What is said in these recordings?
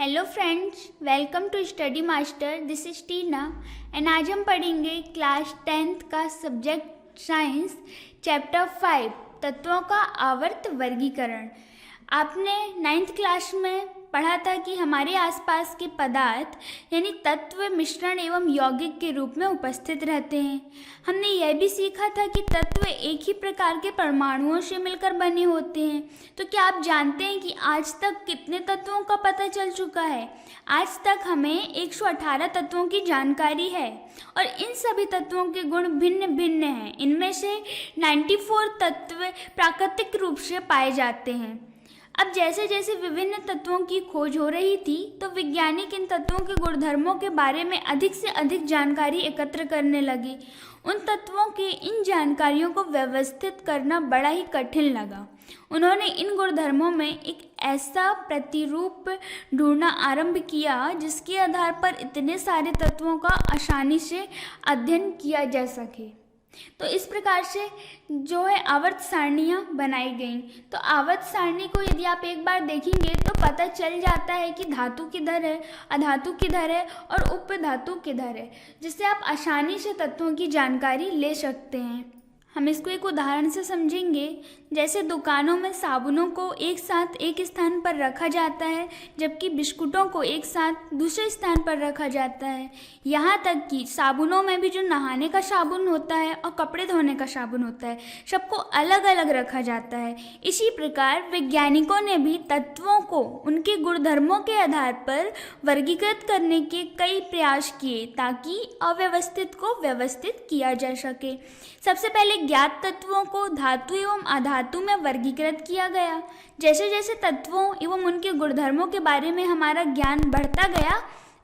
Hello friends, welcome to study master. This is Tina and आज हम पढ़ेंगे क्लास 10th का सब्जेक्ट साइंस चैप्टर 5 तत्वों का आवर्त वर्गीकरण। आपने 9th क्लास में पढ़ा था कि हमारे आसपास के पदार्थ यानी तत्व मिश्रण एवं यौगिक के रूप में उपस्थित रहते हैं। हमने यह भी सीखा था कि तत्व एक ही प्रकार के परमाणुओं से मिलकर बने होते हैं। तो क्या आप जानते हैं कि आज तक कितने तत्वों का पता चल चुका है? आज तक हमें 118 तत्वों की जानकारी है और इन सभी तत्वों के गुण भिन्न भिन्न हैं। इनमें से 94 तत्व प्राकृतिक रूप से पाए जाते हैं। अब जैसे जैसे विभिन्न तत्वों की खोज हो रही थी तो वैज्ञानिक इन तत्वों के गुणधर्मों के बारे में अधिक से अधिक जानकारी एकत्र करने लगे। उन तत्वों के इन जानकारियों को व्यवस्थित करना बड़ा ही कठिन लगा। उन्होंने इन गुणधर्मों में एक ऐसा प्रतिरूप ढूंढना आरंभ किया जिसके आधार पर इतने सारे तत्वों का आसानी से अध्ययन किया जा सके। तो इस प्रकार से जो है आवर्त सारणियाँ बनाई गई। तो आवर्त सारणी को यदि आप एक बार देखेंगे तो पता चल जाता है कि धातु किधर है, अधातु किधर है और उपधातु किधर है, जिससे आप आसानी से तत्वों की जानकारी ले सकते हैं। हम इसको एक उदाहरण से समझेंगे। जैसे दुकानों में साबुनों को एक साथ एक स्थान पर रखा जाता है जबकि बिस्कुटों को एक साथ दूसरे स्थान पर रखा जाता है। यहाँ तक कि साबुनों में भी जो नहाने का साबुन होता है और कपड़े धोने का साबुन होता है, सबको अलग अलग रखा जाता है। इसी प्रकार वैज्ञानिकों ने भी तत्वों को उनके गुणधर्मों के आधार पर वर्गीकृत करने के कई प्रयास किए ताकि अव्यवस्थित को व्यवस्थित किया जा सके। सबसे पहले ज्ञात तत्वों को धातु एवं अधातु में वर्गीकृत किया गया। जैसे जैसे तत्वों एवं उनके गुणधर्मों के बारे में हमारा ज्ञान बढ़ता गया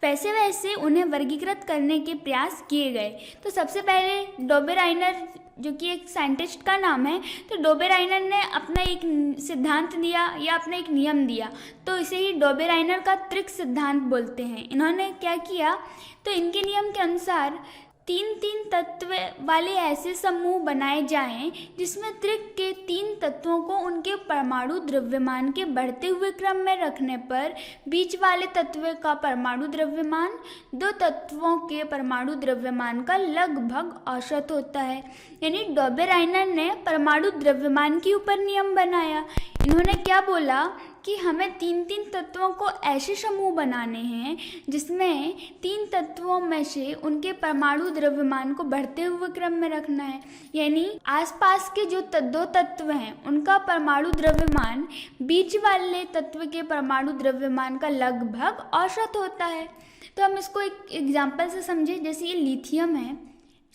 वैसे वैसे उन्हें वर्गीकृत करने के प्रयास किए गए। तो सबसे पहले डोबेराइनर, जो कि एक साइंटिस्ट का नाम है, तो डोबेराइनर ने अपना एक सिद्धांत दिया या अपना एक नियम दिया, तो इसे ही डोबेराइनर का त्रिक सिद्धांत बोलते हैं। इन्होंने क्या किया, तो इनके नियम के अनुसार 3-3 तत्व वाले ऐसे समूह बनाए जाएं जिसमें त्रिक के 3 तत्वों को उनके परमाणु द्रव्यमान के बढ़ते हुए क्रम में रखने पर बीच वाले तत्व का परमाणु द्रव्यमान 2 तत्वों के परमाणु द्रव्यमान का लगभग औसत होता है। यानी डोबेराइनर ने परमाणु द्रव्यमान के ऊपर नियम बनाया। इन्होंने क्या बोला कि हमें 3-3 तत्वों को ऐसे समूह बनाने हैं जिसमें 3 तत्वों में से उनके परमाणु द्रव्यमान को बढ़ते हुए क्रम में रखना है। यानी आसपास के जो 2 तत्व हैं उनका परमाणु द्रव्यमान बीच वाले तत्व के परमाणु द्रव्यमान का लगभग औसत होता है। तो हम इसको एक एग्जाम्पल से समझें। जैसे ये लिथियम है,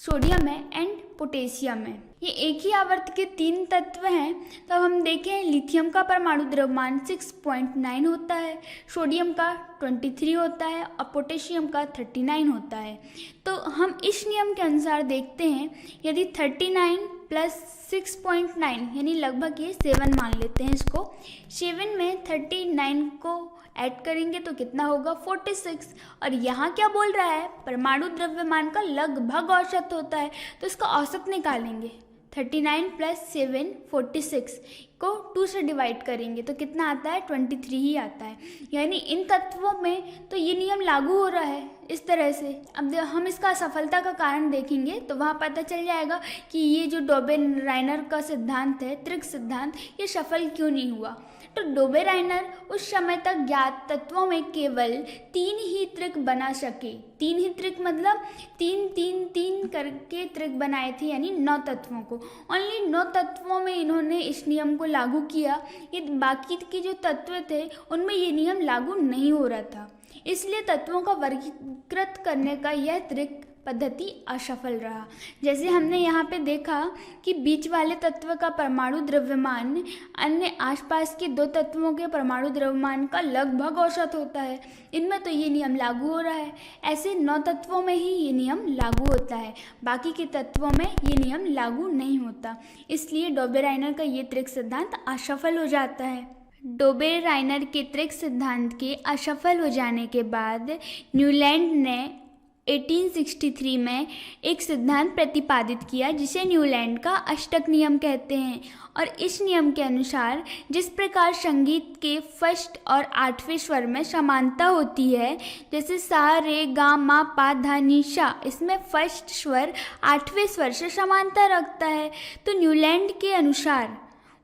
सोडियम है एंड पोटेशियम है। ये एक ही आवर्त के 3 तत्व हैं। तो हम देखें, लिथियम का परमाणु द्रव्यमान 6.9 होता है, सोडियम का 23 होता है और पोटेशियम का 39 होता है। तो हम इस नियम के अनुसार देखते हैं, यदि 39 प्लस 6.9 यानी लगभग ये 7 मान लेते हैं इसको, 7 में 39 को ऐड करेंगे तो कितना होगा 46। और यहाँ क्या बोल रहा है, परमाणु द्रव्यमान का लगभग औसत होता है, तो इसका औसत निकालेंगे। 39 प्लस 7 46 को 2 से डिवाइड करेंगे तो कितना आता है 23 ही आता है। यानी इन तत्वों में तो ये नियम लागू हो रहा है इस तरह से। अब हम इसका असफलता का कारण देखेंगे तो वहाँ पता चल जाएगा कि ये जो डोबेराइनर का सिद्धांत है, त्रिक सिद्धांत, ये सफल क्यों नहीं हुआ। तो डोबेराइनर उस समय तक ज्ञात तत्वों में केवल 3 ही त्रिक बना सके। 3 ही त्रिक मतलब 3-3-3 करके त्रिक बनाए थे, यानी 9 तत्वों को। ओनली 9 तत्वों में इन्होंने इस नियम को लागू किया। ये बाकी के जो तत्व थे उनमें ये नियम लागू नहीं हो रहा था, इसलिए तत्वों का वर्गीकृत करने का यह त्रिक पद्धति असफल रहा। जैसे हमने यहाँ पे देखा कि बीच वाले तत्व का परमाणु द्रव्यमान अन्य आसपास के 2 तत्वों के परमाणु द्रव्यमान का लगभग औसत होता है। इनमें तो ये नियम लागू हो रहा है। ऐसे 9 तत्वों में ही ये नियम लागू होता है, बाकी के तत्वों में ये नियम लागू नहीं होता। इसलिए डोबेराइनर का ये त्रिक सिद्धांत असफल हो जाता है। डोबेराइनर के त्रिक सिद्धांत के असफल हो जाने के बाद न्यूलैंड ने 1863 में एक सिद्धांत प्रतिपादित किया जिसे न्यूलैंड का अष्टक नियम कहते हैं। और इस नियम के अनुसार जिस प्रकार संगीत के फर्स्ट और आठवें स्वर में समानता होती है, जैसे सा रे गा मा पा धा नी सा, इसमें फर्स्ट स्वर आठवें स्वर से समानता रखता है, तो न्यूलैंड के अनुसार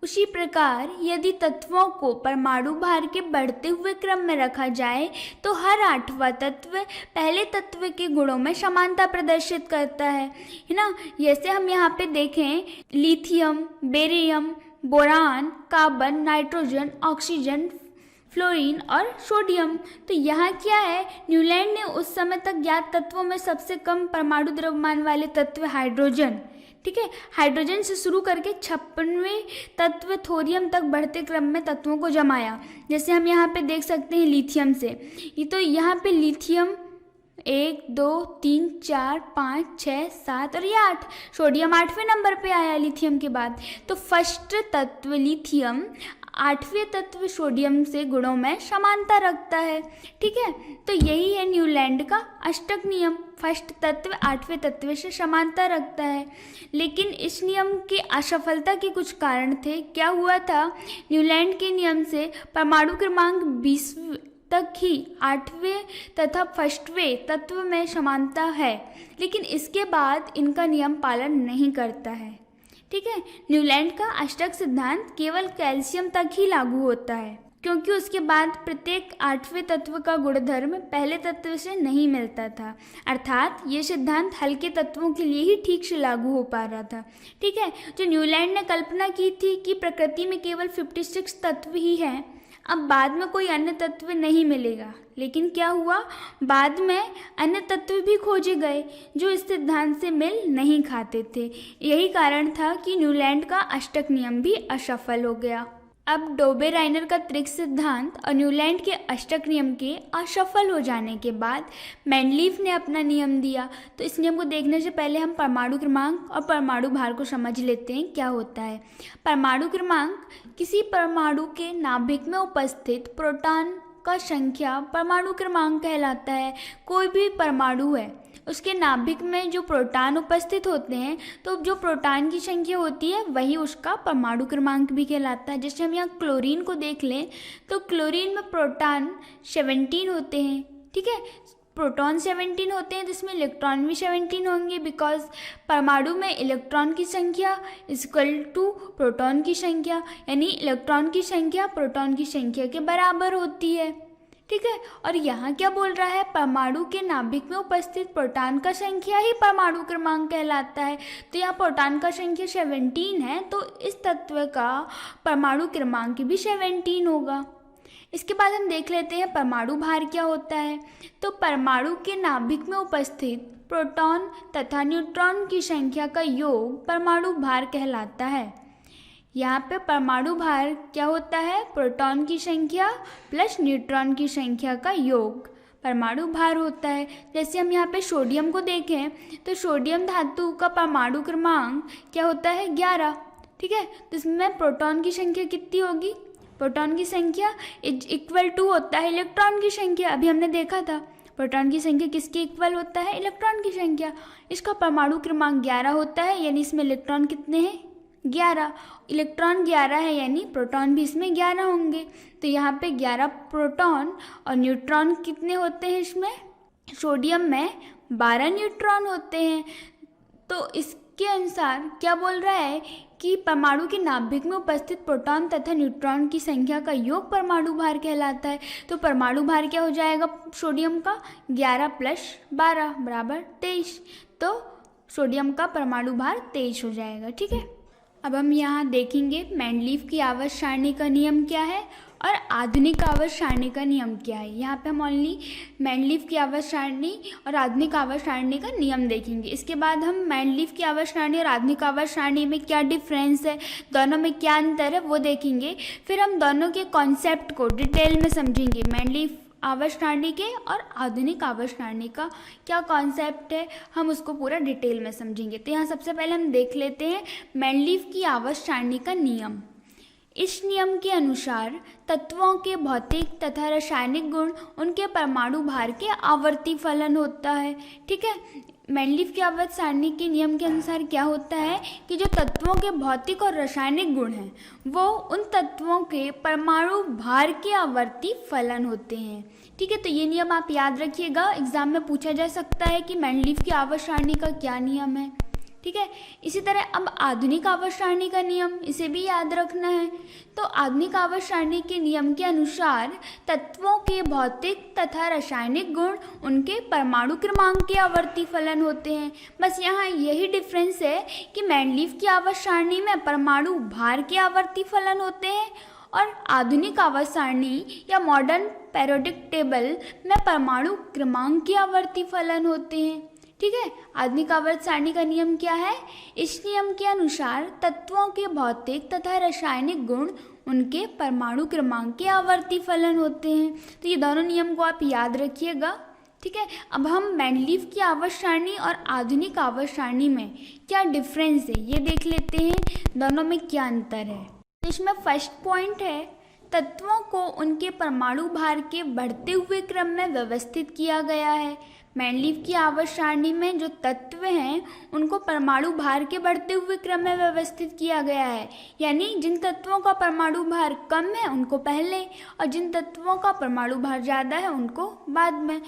उसी प्रकार यदि तत्वों को परमाणु भार के बढ़ते हुए क्रम में रखा जाए तो हर आठवां तत्व पहले तत्व के गुणों में समानता प्रदर्शित करता है ना। जैसे हम यहाँ पे देखें, lithium, barium, boron, carbon, nitrogen, oxygen, fluorine और सोडियम। तो यहाँ क्या है, न्यूलैंड ने उस समय तक ज्ञात तत्वों में सबसे कम परमाणु द्रव्यमान वाले तत्व हाइड्रोजन, ठीक है, हाइड्रोजन से शुरू करके 56वें तत्व थोरियम तक बढ़ते क्रम में तत्वों को जमाया। जैसे हम यहाँ पे देख सकते हैं लिथियम से, ये तो यहाँ पे लिथियम 1 2 3 4 5 6 7 और ये 8, सोडियम 8वें नंबर पे आया लिथियम के बाद। तो फर्स्ट तत्व लिथियम 8वें तत्व सोडियम से गुणों में समानता रखता है, ठीक है। तो यही है न्यूलैंड का अष्टक नियम, फर्स्ट तत्व 8वें तत्व से समानता रखता है। लेकिन इस नियम की असफलता के कुछ कारण थे। क्या हुआ था, न्यूलैंड के नियम से परमाणु क्रमांक 20 तक ही 8वें तथा फर्स्टवें तत्व में समानता है, लेकिन इसके बाद इनका नियम पालन नहीं करता है, ठीक है। न्यूलैंड का अष्टक सिद्धांत केवल कैल्शियम तक ही लागू होता है, क्योंकि उसके बाद प्रत्येक 8वें तत्व का गुणधर्म पहले तत्व से नहीं मिलता था, अर्थात ये सिद्धांत हल्के तत्वों के लिए ही ठीक से लागू हो पा रहा था, ठीक है। जो न्यूलैंड ने कल्पना की थी कि प्रकृति में केवल 56 तत्व ही हैं, अब बाद में कोई अन्य तत्व नहीं मिलेगा, लेकिन क्या हुआ, बाद में अन्य तत्व भी खोजे गए जो इस सिद्धांत से मेल नहीं खाते थे। यही कारण था कि न्यूलैंड का अष्टक नियम भी असफल हो गया। अब डोबे-राइनर का त्रिक सिद्धांत और न्यूलैंड के अष्टक नियम के असफल हो जाने के बाद मेंडलीफ ने अपना नियम दिया। तो इस नियम को देखने से पहले हम परमाणु क्रमांक और परमाणु भार को समझ लेते हैं क्या होता है। परमाणु क्रमांक किसी परमाणु के नाभिक में उपस्थित प्रोटॉन का संख्या परमाणु क्रमांक कहलाता है। कोई भी परमाणु है, उसके नाभिक में जो प्रोटॉन उपस्थित होते हैं, तो जो प्रोटॉन की संख्या होती है वही उसका परमाणु क्रमांक भी कहलाता है। जैसे हम यहाँ क्लोरीन को देख लें तो क्लोरीन में प्रोटॉन 17 होते हैं, ठीक है। प्रोटॉन 17 होते हैं, जिसमें इलेक्ट्रॉन भी 17 होंगे, बिकॉज परमाणु में इलेक्ट्रॉन की संख्या इक्वल टू प्रोटॉन की संख्या, यानी इलेक्ट्रॉन की संख्या प्रोटॉन की संख्या के बराबर होती है, ठीक है। और यहाँ क्या बोल रहा है, परमाणु के नाभिक में उपस्थित प्रोटॉन का संख्या ही परमाणु क्रमांक कहलाता है। तो यहाँ प्रोटॉन का संख्या 17 है, तो इस तत्व का परमाणु क्रमांक भी 17 होगा। इसके बाद हम देख लेते हैं परमाणु भार क्या होता है। तो परमाणु के नाभिक में उपस्थित प्रोटॉन तथा न्यूट्रॉन की संख्या का योग परमाणु भार कहलाता है। यहाँ पे परमाणु भार क्या होता है, प्रोटॉन की संख्या प्लस न्यूट्रॉन की संख्या का योग परमाणु भार होता है। जैसे हम यहाँ पे सोडियम को देखें तो सोडियम धातु का परमाणु क्रमांक क्या होता है, 11, ठीक है। तो इसमें प्रोटॉन की संख्या कितनी होगी, प्रोटॉन की संख्या इक्वल टू होता है इलेक्ट्रॉन की संख्या। अभी हमने देखा था प्रोटॉन की संख्या किसके इक्वल होता है, इलेक्ट्रॉन की संख्या। इसका परमाणु क्रमांक 11 होता है, यानी इसमें इलेक्ट्रॉन कितने हैं, 11। इलेक्ट्रॉन 11 है, यानी प्रोटॉन भी इसमें 11 होंगे। तो यहाँ पे 11 प्रोटॉन और न्यूट्रॉन कितने होते हैं, इसमें सोडियम में 12 न्यूट्रॉन होते हैं। तो इसके अनुसार क्या बोल रहा है कि परमाणु के नाभिक में उपस्थित प्रोटॉन तथा न्यूट्रॉन की संख्या का योग परमाणु भार कहलाता है। तो परमाणु भार क्या हो जाएगा सोडियम का, 11 + 12 = 23। तो सोडियम का परमाणु भार 23 हो जाएगा, ठीक है। अब हम यहाँ देखेंगे मेंडलीफ की आवर्त सारणी का नियम क्या है और आधुनिक आवर्त सारणी का नियम क्या है। यहाँ पे हम ओनली मेंडलीफ की आवर्त सारणी और आधुनिक आवर्त सारणी का नियम देखेंगे। इसके बाद हम मेंडलीफ की आवर्त सारणी और आधुनिक आवर्त सारणी में क्या डिफरेंस है, दोनों में क्या अंतर है, वो देखेंगे। फिर हम दोनों के कॉन्सेप्ट को डिटेल में समझेंगे। मेंडलीफ आवर्त सारणी के और आधुनिक आवर्त सारणी का क्या कॉन्सेप्ट है, हम उसको पूरा डिटेल में समझेंगे। तो यहाँ सबसे पहले हम देख लेते हैं मेंडलीफ की आवर्त सारणी का नियम। इस नियम के अनुसार तत्वों के भौतिक तथा रासायनिक गुण उनके परमाणु भार के आवर्ती फलन होता है। ठीक है, मेंडलीव की आवर्त सारणी के नियम के अनुसार क्या होता है कि जो तत्वों के भौतिक और रासायनिक गुण हैं वो उन तत्वों के परमाणु भार के आवर्ती फलन होते हैं। ठीक है, तो ये नियम आप याद रखिएगा, एग्जाम में पूछा जा सकता है कि मेंडलीव की आवर्त सारणी का क्या नियम है। ठीक है, इसी तरह अब आधुनिक आवर्त सारणी का नियम, इसे भी याद रखना है। तो आधुनिक आवर्त सारणी के नियम के अनुसार तत्वों के भौतिक तथा रासायनिक गुण उनके परमाणु क्रमांक के आवर्ती फलन होते हैं। बस यहाँ यही डिफरेंस है कि मेंडलीव की आवर्त सारणी में परमाणु भार के आवर्ती फलन होते हैं और आधुनिक आवर्त सारणी या मॉडर्न पीरियोडिक टेबल में परमाणु क्रमांक के आवर्ती फलन होते हैं। ठीक है, आधुनिक आवर्त सारणी का नियम क्या है? इस नियम के अनुसार तत्वों के भौतिक तथा रासायनिक गुण उनके परमाणु क्रमांक के आवर्ती फलन होते हैं। तो ये दोनों नियम को आप याद रखिएगा। ठीक है, अब हम मेंडलीव की आवर्त सारणी और आधुनिक आवर्त सारणी में क्या डिफरेंस है ये देख लेते हैं, दोनों में क्या अंतर है। इसमें फर्स्ट पॉइंट है, तत्वों को उनके परमाणु भार के बढ़ते हुए क्रम में व्यवस्थित किया गया है। मेंडलीव की आवर्त सारणी में जो तत्व हैं उनको परमाणु भार के बढ़ते हुए क्रम में व्यवस्थित किया गया है, यानी जिन तत्वों का परमाणु भार कम है उनको पहले और जिन तत्वों का परमाणु भार ज़्यादा है उनको बाद में,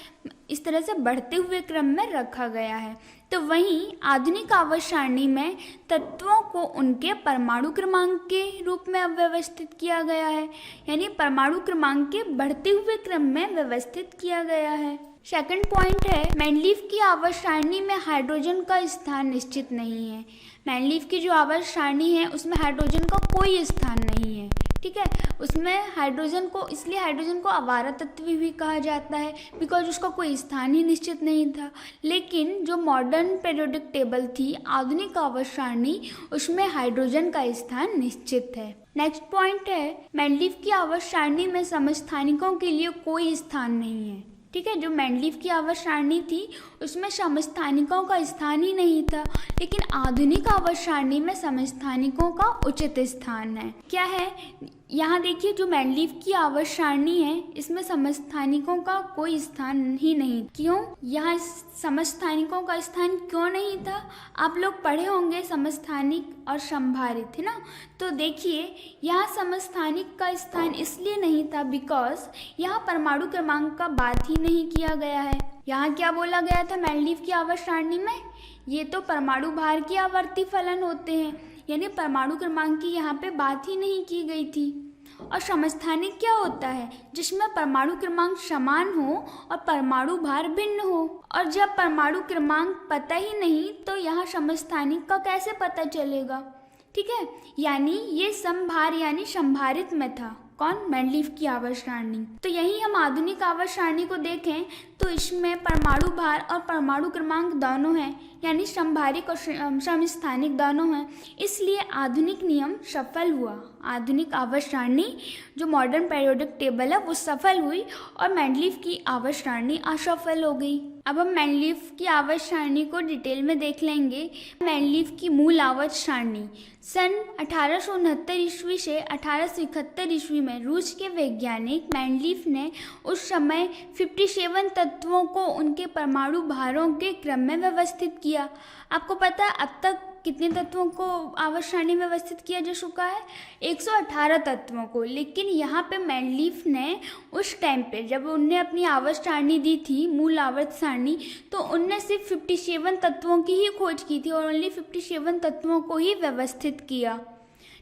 इस तरह से बढ़ते हुए क्रम में रखा गया है। तो वहीं आधुनिक आवर्त सारणी में तत्वों को उनके परमाणु क्रमांक के रूप में व्यवस्थित किया गया है, यानी परमाणु क्रमांक के बढ़ते हुए क्रम में व्यवस्थित किया गया है। सेकंड पॉइंट है, मेंडलीव की आवर्त सारणी में हाइड्रोजन का स्थान निश्चित नहीं है। मेंडलीव की जो आवर्त सारणी है उसमें हाइड्रोजन का कोई स्थान नहीं है। ठीक है, उसमें हाइड्रोजन को, इसलिए हाइड्रोजन को आवारा तत्व भी कहा जाता है बिकॉज उसका कोई स्थान ही निश्चित नहीं था। लेकिन जो मॉडर्न पीरियोडिक टेबल थी, आधुनिक आवर्त सारणी, उसमें हाइड्रोजन का स्थान निश्चित है। नेक्स्ट पॉइंट है, मेंडलीव की आवर्त सारणी में समस्थानिकों के लिए कोई स्थान नहीं है। ठीक है, जो मेंडलीव की आवर्त सारणी थी उसमें समस्थानिकों का स्थान ही नहीं था, लेकिन आधुनिक आवर्त सारणी में समस्थानिकों का उचित स्थान है। क्या है, यहाँ देखिए, जो मेंडलीव की आवर्त सारणी है इसमें समस्थानिकों का कोई स्थान ही नहीं। क्यों? यहाँ समस्थानिकों का स्थान क्यों नहीं था? आप लोग पढ़े होंगे समस्थानिक और संभारित, है ना। तो देखिए, यहाँ समस्थानिक का स्थान इसलिए नहीं था बिकॉज यहाँ परमाणु क्रमांक का बात ही नहीं किया गया है। यहाँ क्या बोला गया था मेंडलीव की आवर्त सारणी में? ये तो परमाणु भार के आवर्ती फलन होते हैं, यानी परमाणु क्रमांक की यहाँ पे बात ही नहीं की गई थी। और समस्थानिक क्या होता है? जिसमें परमाणु क्रमांक समान हो और परमाणु भार भिन्न हो। और जब परमाणु क्रमांक पता ही नहीं तो यहाँ समस्थानिक का कैसे पता चलेगा? ठीक है, यानी ये समभार यानी संभारित में था। कौन? मेंडलीव की आवर्त सारणी। तो यही हम आधुनिक आवर्त सारणी को देखें तो इसमें परमाणु भार और परमाणु क्रमांक दोनों हैं, यानी संभारिक और समस्थानिक दोनों हैं, इसलिए आधुनिक नियम सफल हुआ। आधुनिक आवर्त सारणी जो मॉडर्न पीरियोडिक टेबल है वो सफल हुई और मेंडलीव की आवर्त सारणी असफल हो गई। अब हम मेंडलीव की आवर्त सारणी को डिटेल में देख लेंगे। मेंडलीव की मूल आवर्त सारणी सन 1869 ईस्वी से 1871 ईस्वी में रूस के वैज्ञानिक मेंडलीव ने उस समय 57 तत्वों को उनके परमाणु भारों के क्रम में व्यवस्थित किया। आपको पता है अब तक कितने तत्वों को आवर्त सारणी में व्यवस्थित किया जा चुका है? 118 तत्वों को। लेकिन यहाँ पे मेंडलीव ने उस टाइम पे जब उनने अपनी आवर्त सारणी दी थी, मूल आवर्त सारणी, तो उनने सिर्फ 57 तत्वों की ही खोज की थी और ओनली 57 तत्वों को ही व्यवस्थित किया।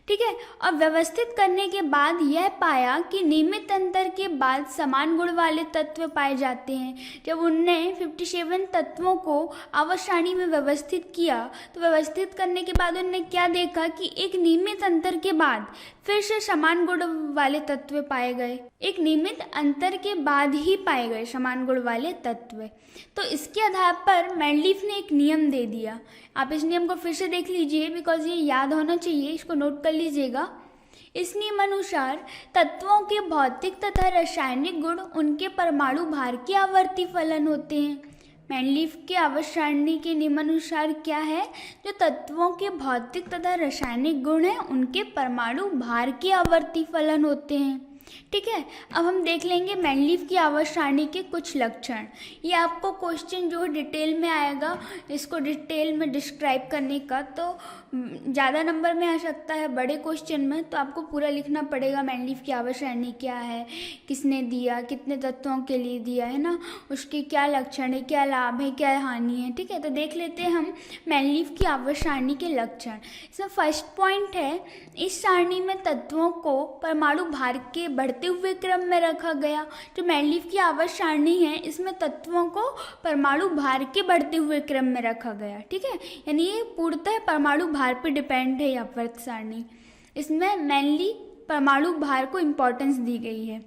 ठीक है, और व्यवस्थित करने के बाद यह पाया कि नियमित अंतर के बाद समान गुण वाले तत्व पाए जाते हैं। जब उनने 57 तत्वों को आवर्त सारणी में व्यवस्थित किया तो व्यवस्थित करने के बाद उन्होंने क्या देखा कि एक नियमित अंतर के बाद फिर से समान गुण वाले तत्व पाए गए। एक नियमित अंतर के बाद ही पाए गए समान गुण वाले तत्व। तो इसके आधार पर मेंडलीव ने एक नियम दे दिया। आप इस नियम को फिर से देख लीजिए बिकॉज ये याद होना चाहिए, इसको नोट कर लीजिएगा। इस नियम अनुसार तत्वों के भौतिक तथा रासायनिक गुण उनके परमाणु भार के आवर्ती फलन होते हैं। मैनलीफ की आवर्त सारणी के निम्नानुसार क्या है? जो तत्वों के भौतिक तथा रासायनिक गुण हैं उनके परमाणु भार के आवर्ती फलन होते हैं। ठीक है, अब हम देख लेंगे मैनलीफ की आवर्त सारणी के कुछ लक्षण। ये आपको क्वेश्चन जो डिटेल में आएगा, इसको डिटेल में डिस्क्राइब करने का, तो ज़्यादा नंबर में आ सकता है बड़े क्वेश्चन में, तो आपको पूरा लिखना पड़ेगा मैनलीफ की आवर्त सारणी क्या है, किसने दिया, कितने तत्वों के लिए दिया है ना, उसके क्या लक्षण है, क्या लाभ है, क्या हानि है। ठीक है, तो देख लेते हैं हम मैनलीफ की आवर्त सारणी के लक्षण। इसमें फर्स्ट पॉइंट है, इस सारणी में तत्वों को परमाणु भार के बढ़ते हुए क्रम में रखा गया। जो मैनलीफ की आवर्त सारणी है इसमें तत्वों को परमाणु भार के बढ़ते हुए क्रम में रखा गया। ठीक है, यानी ये पूर्णतः परमाणु भार पर डिपेंड है ये आवर्त सारणी। इसमें मेनली परमाणु भार को इम्पोर्टेंस दी गई है।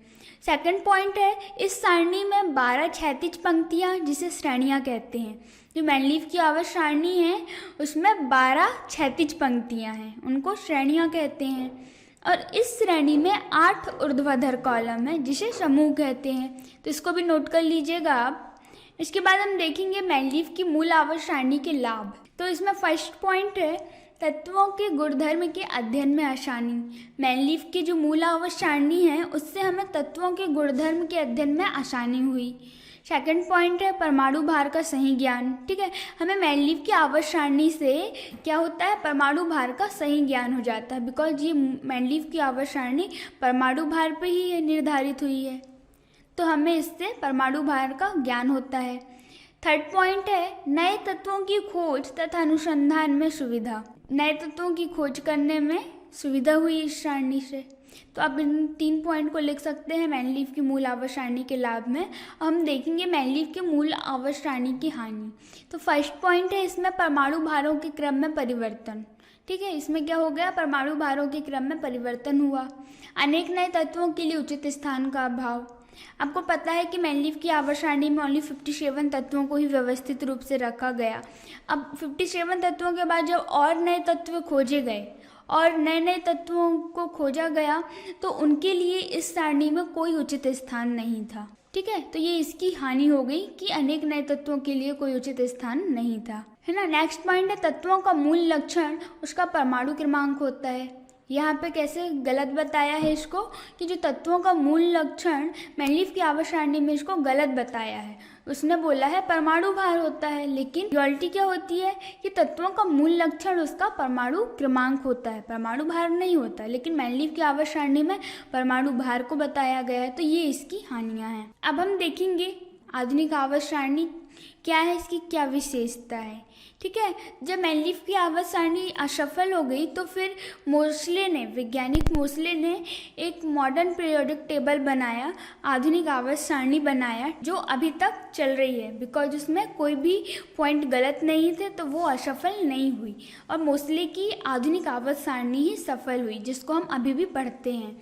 सेकंड पॉइंट है, इस सारणी में 12 क्षैतिज पंक्तियाँ जिसे श्रेणियाँ कहते हैं। जो मैनलीफ की आवर्त सारणी है उसमें 12 क्षैतिज पंक्तियाँ हैं, उनको श्रेणियाँ कहते हैं। और इस श्रेणी में 8 ऊर्ध्वाधर कॉलम है जिसे समूह कहते हैं, तो इसको भी नोट कर लीजिएगा आप। इसके बाद हम देखेंगे मैनलीफ की मूल आवर्त सारणी के लाभ। तो इसमें फर्स्ट पॉइंट है, तत्वों के गुणधर्म के अध्ययन में आसानी। मैनलीफ की जो मूल आवर्त सारणी है उससे हमें तत्वों के गुणधर्म के अध्ययन में आसानी हुई। सेकंड पॉइंट है, परमाणु भार का सही ज्ञान। ठीक है, हमें मैनलीफ की आवर्त सारणी से क्या होता है, परमाणु भार का सही ज्ञान हो जाता है, बिकॉज ये मैनलीफ की आवर्त सारणी परमाणु भार पर ही निर्धारित हुई है, तो हमें इससे परमाणु भार का ज्ञान होता है। थर्ड पॉइंट है, नए तत्वों की खोज तथा अनुसंधान में सुविधा। नए तत्वों की खोज करने में सुविधा हुई इस सारणी से। तो आप इन 3 पॉइंट को लिख सकते हैं मैनलीफ की मूल आवर्त सारणी के लाभ में। हम देखेंगे मैनलीफ के मूल आवर्त सारणी की हानि। तो फर्स्ट पॉइंट है, इसमें परमाणु भारों के क्रम में परिवर्तन। ठीक है, इसमें क्या हो गया, परमाणु भारों के क्रम में परिवर्तन हुआ। अनेक नए तत्वों के लिए उचित स्थान का अभाव। आपको पता है कि मैनलीफ की आवर्त सारणी में ओनली 57 तत्वों को ही व्यवस्थित रूप से रखा गया। अब 57 तत्वों के बाद जब और नए तत्व खोजे गए और नए नए तत्वों को खोजा गया तो उनके लिए इस सारणी में कोई उचित स्थान नहीं था। ठीक है, तो ये इसकी हानि हो गई कि अनेक नए तत्वों के लिए कोई उचित स्थान नहीं था, है ना। नेक्स्ट पॉइंट है, तत्वों का मूल लक्षण उसका परमाणु क्रमांक होता है। यहाँ पे कैसे गलत बताया है इसको, कि जो तत्वों का मूल लक्षण मैनलीफ की आवर्त सारणी में इसको गलत बताया है। उसने बोला है परमाणु भार होता है, लेकिन रियलिटी क्या होती है कि तत्वों का मूल लक्षण उसका परमाणु क्रमांक होता है, परमाणु भार नहीं होता। लेकिन मैनलीफ की आवर्त सारणी में परमाणु भार को बताया गया है, तो ये इसकी हानियाँ हैं। अब हम देखेंगे आधुनिक आवर्त सारणी क्या है, इसकी क्या विशेषता है। ठीक है, जब मैनलीफ की आवर्त सारणी असफल हो गई तो फिर मोसले ने, वैज्ञानिक मोसले ने एक मॉडर्न पीरियोडिक टेबल बनाया, आधुनिक आवर्त सारणी बनाया, जो अभी तक चल रही है। बिकॉज उसमें कोई भी पॉइंट गलत नहीं थे तो वो असफल नहीं हुई, और मोसले की आधुनिक आवर्त सारणी ही सफल हुई, जिसको हम अभी भी पढ़ते हैं।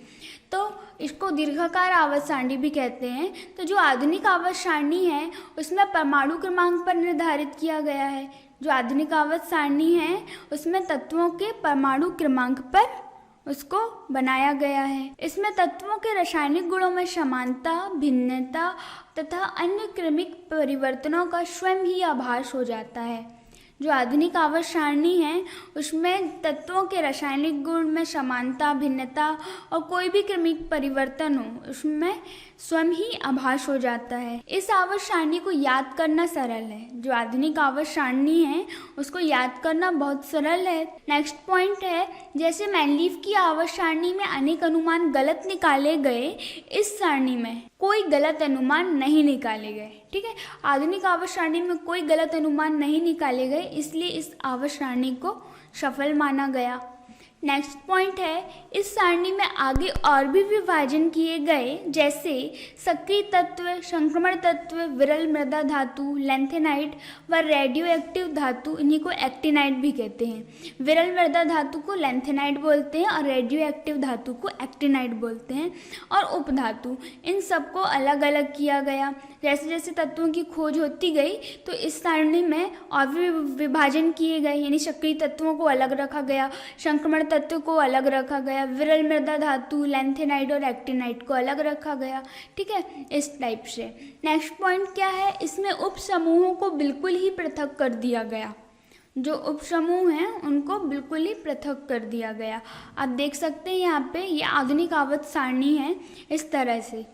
तो इसको दीर्घाकार आवर्त सारणी भी कहते हैं। तो जो आधुनिक आवर्त सारणी है उसमें परमाणु क्रमांक पर निर्धारित किया गया है। जो आधुनिक आवर्त सारणी है उसमें तत्वों के परमाणु क्रमांक पर उसको बनाया गया है। इसमें तत्वों के रासायनिक गुणों में समानता, भिन्नता तथा अन्य क्रमिक परिवर्तनों का स्वयं ही आभास हो जाता है। जो आधुनिक आवर्त सारणी है उसमें तत्वों के रासायनिक गुण में समानता, भिन्नता और कोई भी क्रमिक परिवर्तन हो उसमें स्वयं ही आभास हो जाता है। इस आवर्त सारणी को याद करना सरल है। जो आधुनिक आवर्त सारणी है उसको याद करना बहुत सरल है। नेक्स्ट पॉइंट है, जैसे मैनलीफ की आवर्त सारणी में अनेक अनुमान गलत निकाले गए, इस सारणी में कोई गलत अनुमान नहीं निकाले गए। ठीक है, आधुनिक आवर्त सारणी में कोई गलत अनुमान नहीं निकाले गए, इसलिए इस आवर्त सारणी को सफल माना गया। नेक्स्ट पॉइंट है, इस सारणी में आगे और भी विभाजन किए गए, जैसे सक्रिय तत्व, संक्रमण तत्व, विरल मृदा धातु, लैंथेनाइट व रेडियो एक्टिव धातु, इन्हीं को एक्टिनाइट भी कहते हैं। विरल मृदा धातु को लैंथेनाइट बोलते हैं और रेडियो एक्टिव धातु को एक्टिनाइट बोलते हैं। और उपधातु, इन सबको अलग अलग किया गया। जैसे जैसे तत्वों की खोज होती गई तो इस सारणी में और भी विभाजन किए गए, यानी सक्रिय तत्वों को अलग रखा गया, संक्रमण तत्व को अलग रखा गया, विरल मृदा धातु लैंथेनाइट और एक्टिनाइट को अलग रखा गया। ठीक है, इस टाइप से। नेक्स्ट पॉइंट क्या है, इसमें उप समूहों को बिल्कुल ही पृथक कर दिया गया। जो उपसमूह हैं उनको बिल्कुल ही पृथक कर दिया गया। आप देख सकते हैं यहाँ पे ये आधुनिक आवर्त सारणी है इस तरह से।